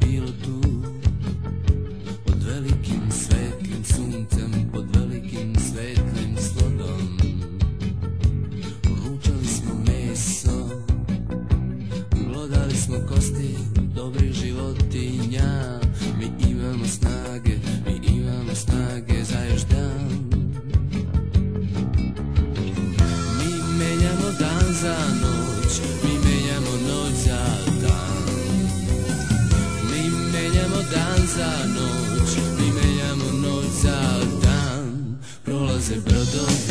bilo tu, pod velikim svetlim suncem, pod velikim svetlim slodom. Ručali smo meso, glodali smo kosti dobrih životinja. Mi imamo snage za još dan. Mi menjamo dan za noć, mi menjamo noć za dan. Mi menjamo dan za noć, mi menjamo noć za dan. Prolaze brodovi